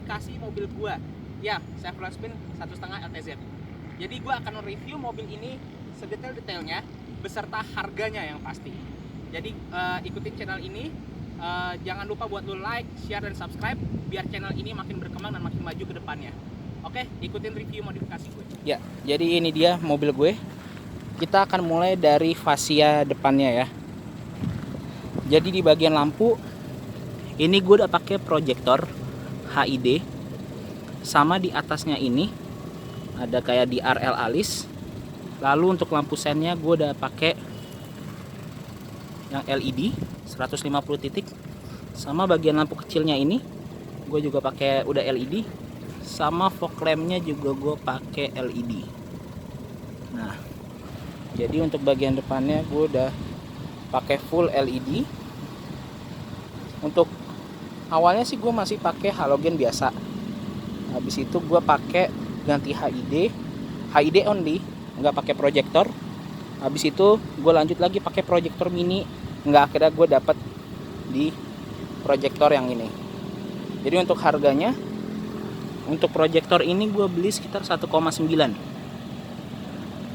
modifikasi mobil gua. Ya, Chevrolet Spin 1.5 LTZ. Jadi gua akan review mobil ini sedetail-detailnya beserta harganya yang pasti. Jadi ikutin channel ini. Jangan lupa buat lu like, share, dan subscribe biar channel ini makin berkembang dan makin maju ke depannya. Oke, ikutin review modifikasi gue. Ya, jadi ini dia mobil gue. Kita akan mulai dari fascia depannya ya. Jadi di bagian lampu ini gue udah pakai proyektor HID. Sama di atasnya ini ada kayak di RL alis. Lalu untuk lampu sennya gue udah pakai yang LED 150 titik. Sama bagian lampu kecilnya ini gue juga pakai udah LED. Sama fog lampnya juga gue pakai LED. Nah, jadi untuk bagian depannya gue udah pakai full LED. Untuk awalnya sih gue masih pakai halogen biasa. Habis itu gue pakai ganti HID only, nggak pakai proyektor. Habis itu gue lanjut lagi pakai proyektor mini, nggak, akhirnya gue dapet di proyektor yang ini. Jadi untuk harganya, untuk proyektor ini gue beli sekitar 1,9.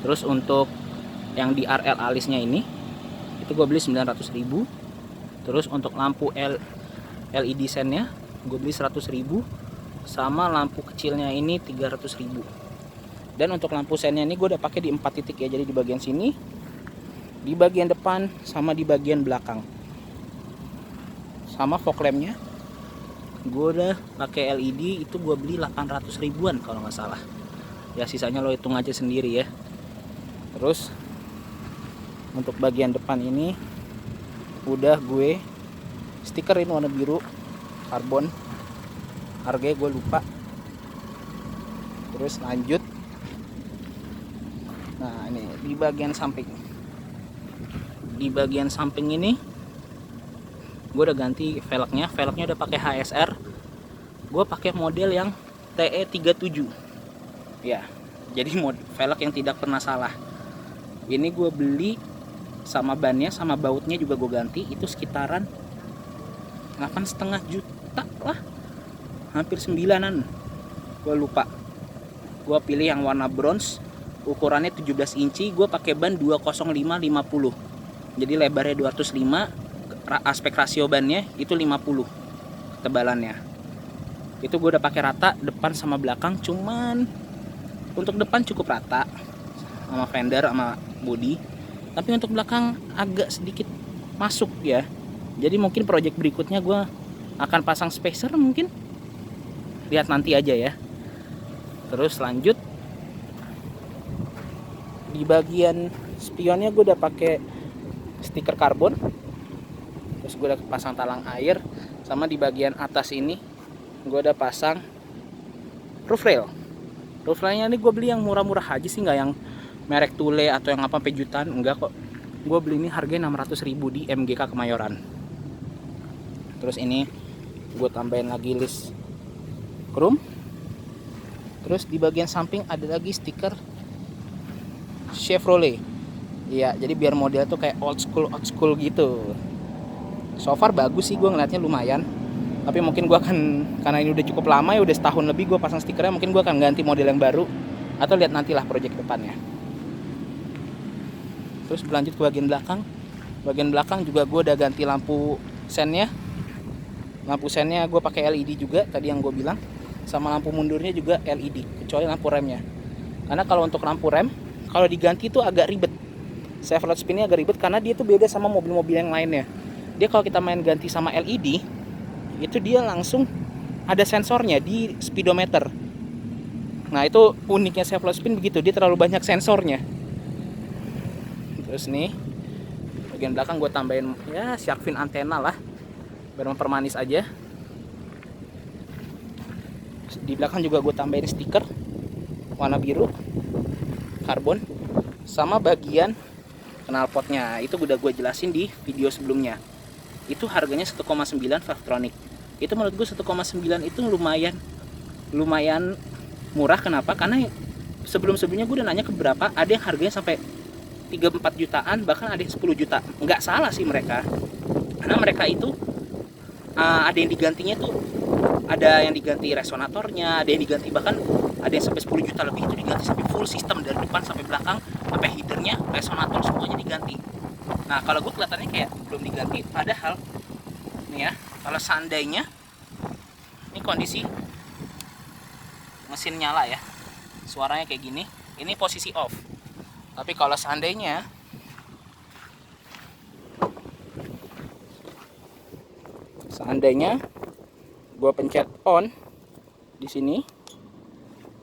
Terus untuk yang di RL alisnya ini itu gue beli 900.000. Terus untuk lampu LED sennya gue beli 100.000. Sama lampu kecilnya ini 300.000. Dan untuk lampu sennya ini gue udah pakai di 4 titik ya. Jadi di bagian sini, di bagian depan, sama di bagian belakang. Sama fog lampnya gue udah pakai LED, itu gue beli 800 ribuan kalau nggak salah. Ya sisanya lo hitung aja sendiri ya. Terus untuk bagian depan ini udah gue stikerin warna biru karbon. Harganya gue lupa. Terus lanjut. Nah ini di bagian samping. Di bagian samping ini gue udah ganti velgnya. Velgnya udah pakai HSR. Gue pakai model yang TE37. Ya, jadi velg yang tidak pernah salah. Ini gue beli sama bannya, sama bautnya juga gue ganti. Itu sekitaran 8,5 juta lah, hampir 9-an. Gue lupa. Gue pilih yang warna bronze, ukurannya 17 inci. Gue pakai ban 205/50. Jadi lebarnya 205, aspek rasio bannya itu 50 ketebalannya. Itu gue udah pakai rata depan sama belakang. Cuman untuk depan cukup rata sama fender sama bodi, tapi untuk belakang agak sedikit masuk ya. Jadi mungkin project berikutnya gue akan pasang spacer mungkin. Lihat nanti aja ya. Terus lanjut di bagian spionnya gue udah pakai stiker karbon. Terus gue udah pasang talang air. Sama di bagian atas ini gue udah pasang roof rail. Roof railnya ini gue beli yang murah-murah aja sih, nggak yang merek Thule atau yang apa sampai jutaan, enggak kok. Gue beli ini harganya 600.000 di MGK Kemayoran. Terus ini gue tambahin lagi list chrome. Terus di bagian samping ada lagi stiker Chevrolet. Iya, jadi biar model tuh kayak old school gitu. So far bagus sih, gue ngeliatnya lumayan. Tapi mungkin gue akan, karena ini udah cukup lama ya, udah setahun lebih gue pasang stikernya, mungkin gue akan ganti model yang baru. Atau lihat nantilah project depannya. Terus berlanjut ke bagian belakang. Bagian belakang juga gue udah ganti lampu sennya. Lampu sennya gue pakai LED juga tadi yang gue bilang. Sama lampu mundurnya juga LED, kecuali lampu remnya. Karena kalau untuk lampu rem, kalau diganti itu agak ribet. Chevrolet Spin ini agak ribet karena dia tuh beda sama mobil-mobil yang lainnya. Dia kalau kita main ganti sama LED, itu dia langsung ada sensornya di speedometer. Nah itu uniknya Chevrolet Spin begitu, dia terlalu banyak sensornya. Terus nih bagian belakang gue tambahin ya shark fin antena lah, biar mempermanis aja. Di belakang juga gue tambahin stiker warna biru karbon. Sama bagian knalpotnya itu udah gue jelasin di video sebelumnya. Itu harganya 1,9 Valvetronic. Itu menurut gue 1,9 itu lumayan murah. Kenapa? Karena sebelum-sebelumnya gue udah nanya ke beberapa, ada yang harganya sampai 3-4 jutaan, bahkan ada yang 10 juta. Nggak salah sih mereka, karena mereka itu ada yang digantinya tuh ada yang diganti resonatornya, ada yang diganti, bahkan ada yang sampai 10 juta lebih itu diganti sampai full sistem dari depan sampai belakang, sampai headernya, resonator semuanya diganti. Nah kalau gue kelihatannya kayak belum diganti, padahal nih ya, kalau seandainya ini kondisi mesin nyala ya, suaranya kayak gini, ini posisi off. Tapi kalau seandainya gue pencet on di sini,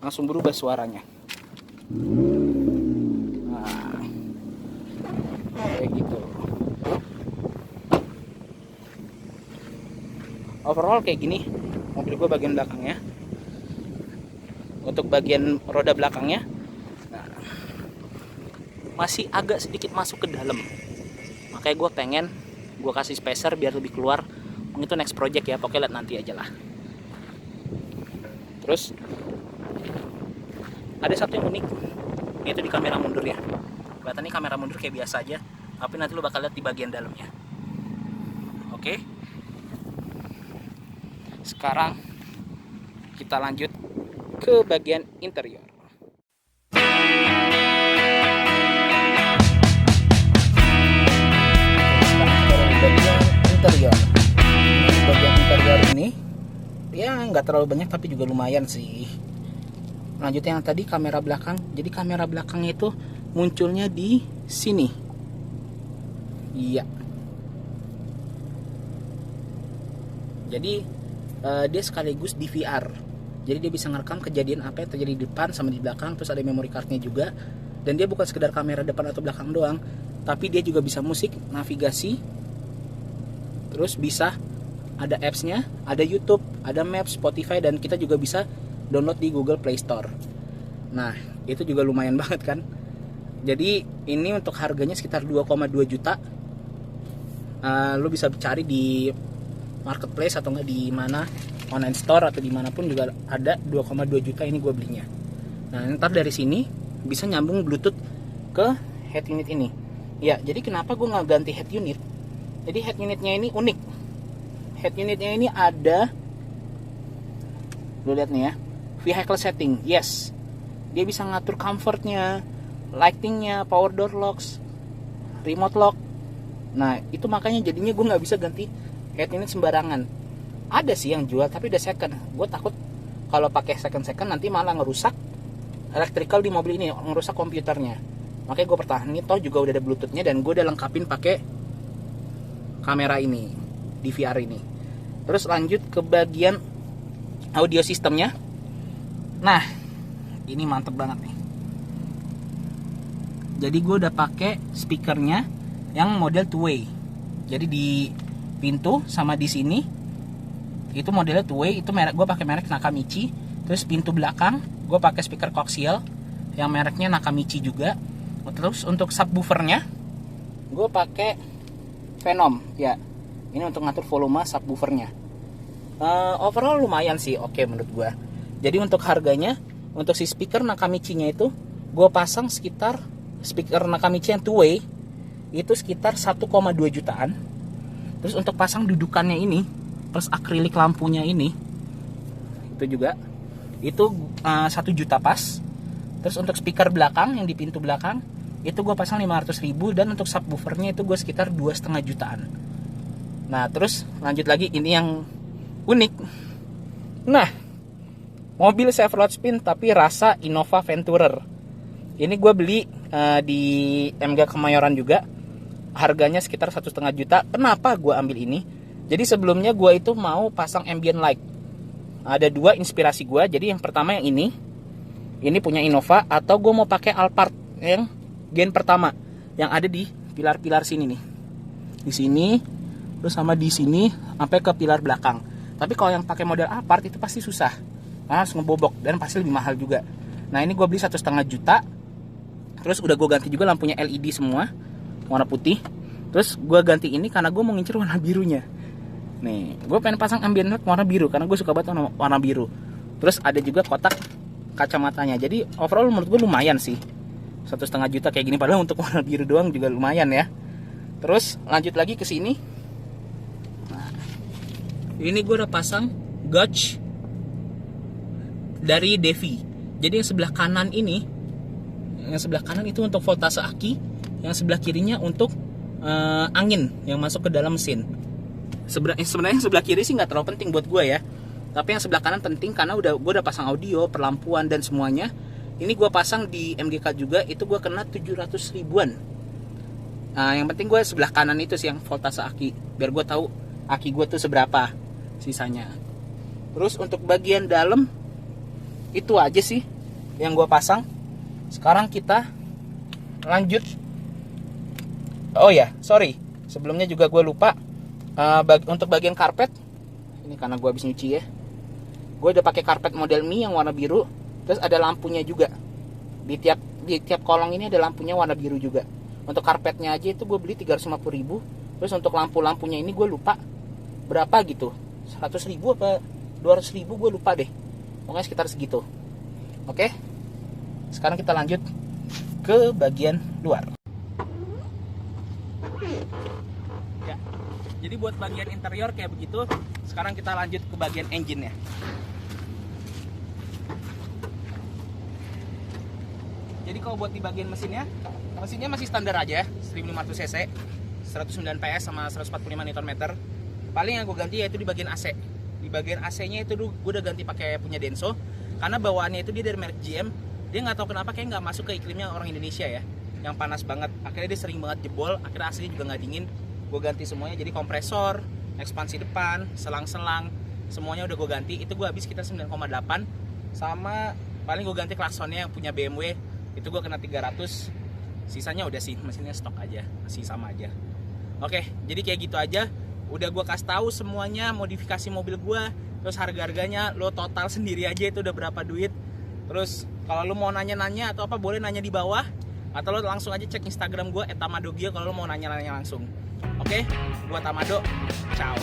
langsung berubah suaranya. Nah, kayak gitu. Overall kayak gini mobil gue bagian belakangnya. Untuk bagian roda belakangnya, nah, masih agak sedikit masuk ke dalam. Makanya gue pengen gue kasih spacer biar lebih keluar. Itu next project ya, pokoknya lihat nanti aja lah. Terus ada satu yang unik, itu di kamera mundur ya. Kelihatannya kamera mundur kayak biasa aja, tapi nanti lo bakal lihat di bagian dalamnya. Oke, sekarang kita lanjut ke bagian interior. Bagian interior. Bagian interior ini ya nggak terlalu banyak tapi juga lumayan sih. Lanjutnya yang tadi kamera belakang. Jadi kamera belakangnya itu munculnya di sini. Iya. Jadi dia sekaligus DVR. Jadi dia bisa ngerekam kejadian apa yang terjadi di depan sama di belakang. Terus ada memory cardnya juga. Dan dia bukan sekedar kamera depan atau belakang doang, tapi dia juga bisa musik, navigasi. Terus bisa ada apps-nya, ada YouTube, ada Maps, Spotify, dan kita juga bisa download di Google Play Store. Nah, itu juga lumayan banget kan. Jadi ini untuk harganya sekitar 2,2 juta. Lo bisa cari di marketplace atau enggak di mana, online store atau dimanapun juga ada. 2,2 juta ini gue belinya. Nah, ntar dari sini bisa nyambung Bluetooth ke head unit ini. Ya, jadi kenapa gue nggak ganti head unit? Jadi head unitnya ini unik. Head unitnya ini ada, lo lihat nih ya, vehicle setting. Yes, dia bisa ngatur comfortnya, lightingnya, power door locks, remote lock. Nah itu makanya jadinya gue nggak bisa ganti head unit sembarangan. Ada sih yang jual tapi udah second. Gue takut kalau pakai second nanti malah ngerusak electrical di mobil ini, ngerusak komputernya. Makanya gue pertahanin. Toh juga udah ada bluetoothnya dan gue udah lengkapin pakai kamera ini, DVR ini. Terus lanjut ke bagian audio sistemnya. Nah, ini mantep banget nih. Jadi gue udah pakai speakernya yang model two way. Jadi di pintu sama di sini itu modelnya two way. Itu merek, gue pakai merek Nakamichi. Terus pintu belakang gue pakai speaker coaxial yang mereknya Nakamichi juga. Terus untuk subwoofernya gue pakai Venom ya. Ini untuk ngatur volume subwoofernya. Overall lumayan sih, oke menurut gue. Jadi untuk harganya, untuk si speaker Nakamichi-nya itu gue pasang sekitar, speaker Nakamichi yang two way itu sekitar 1,2 jutaan. Terus untuk pasang dudukannya ini plus akrilik lampunya ini itu juga itu 1 juta pas. Terus untuk speaker belakang yang di pintu belakang itu gue pasang 500.000, dan untuk subwoofernya itu gue sekitar 2,5 jutaan. Nah terus lanjut lagi, ini yang unik. Nah, mobil Chevrolet Spin tapi rasa Innova Venturer. Ini gue beli di MG Kemayoran juga. Harganya sekitar 1,5 juta. Kenapa gue ambil ini? Jadi sebelumnya gue itu mau pasang ambient light. Ada dua inspirasi gue. Jadi yang pertama yang ini punya Innova, atau gue mau pakai Alphard yang gen pertama yang ada di pilar-pilar sini nih. Di sini, terus sama di sini sampai ke pilar belakang. Tapi kalau yang pakai model Alphard itu pasti susah, karena harus ngebobok dan pasti lebih mahal juga. Nah ini gue beli 1,5 juta. Terus udah gue ganti juga lampunya LED semua warna putih. Terus gue ganti ini karena gue mau ngincer warna birunya. Nih gue pengen pasang ambient light warna biru karena gue suka banget warna biru. Terus ada juga kotak kacamatanya. Jadi overall menurut gue lumayan sih, 1,5 juta kayak gini. Padahal untuk warna biru doang juga lumayan ya. Terus lanjut lagi ke sini. Ini gue udah pasang gauge dari Devi. Jadi yang sebelah kanan ini, yang sebelah kanan itu untuk voltase aki, yang sebelah kirinya untuk angin yang masuk ke dalam mesin. Sebenarnya sebelah kiri sih nggak terlalu penting buat gue ya, tapi yang sebelah kanan penting karena gue udah pasang audio, perlampuan dan semuanya. Ini gue pasang di MGK juga, itu gue kena 700 ribuan. Yang penting gue sebelah kanan itu sih yang voltase aki, biar gue tahu aki gue tuh seberapa sisanya. Terus untuk bagian dalam itu aja sih yang gue pasang. Sekarang kita lanjut. Oh ya, sorry, sebelumnya juga gue lupa, untuk bagian karpet ini karena gue habis nyuci ya, gue udah pakai karpet model Mi yang warna biru. Terus ada lampunya juga di tiap kolong ini, ada lampunya warna biru juga. Untuk karpetnya aja itu gue beli 350 ribu. Terus untuk lampunya ini gue lupa berapa gitu, 100 ribu apa 200 ribu, gue lupa deh, pokoknya sekitar segitu. Oke, sekarang kita lanjut ke bagian luar ya. Jadi buat bagian interior kayak begitu. Sekarang kita lanjut ke bagian engine nya. Jadi kalau buat di bagian mesinnya masih standar aja, 1500 cc, 109 PS sama 145 Nm. Paling yang gue ganti yaitu di bagian AC. Di bagian AC-nya itu gue udah ganti pakai punya Denso, karena bawaannya itu dia dari merek GM. Dia nggak tahu kenapa kayak nggak masuk ke iklimnya orang Indonesia ya, yang panas banget. Akhirnya dia sering banget jebol, akhirnya AC-nya juga nggak dingin. Gue ganti semuanya, jadi kompresor, ekspansi depan, selang-selang, semuanya udah gue ganti. Itu gue habis sekitar 9,8. Sama paling gue ganti klaksonnya yang punya BMW, itu gue kena 300. Sisanya udah sih, mesinnya stok aja, masih sama aja. Oke, jadi kayak gitu aja. Udah gue kasih tahu semuanya, modifikasi mobil gue, terus harga-harganya, lo total sendiri aja itu udah berapa duit. Terus kalau lo mau nanya-nanya atau apa, boleh nanya di bawah, atau lo langsung aja cek Instagram gue @tamadogio kalau lo mau nanya-nanya langsung. Oke, gue Tamado, ciao.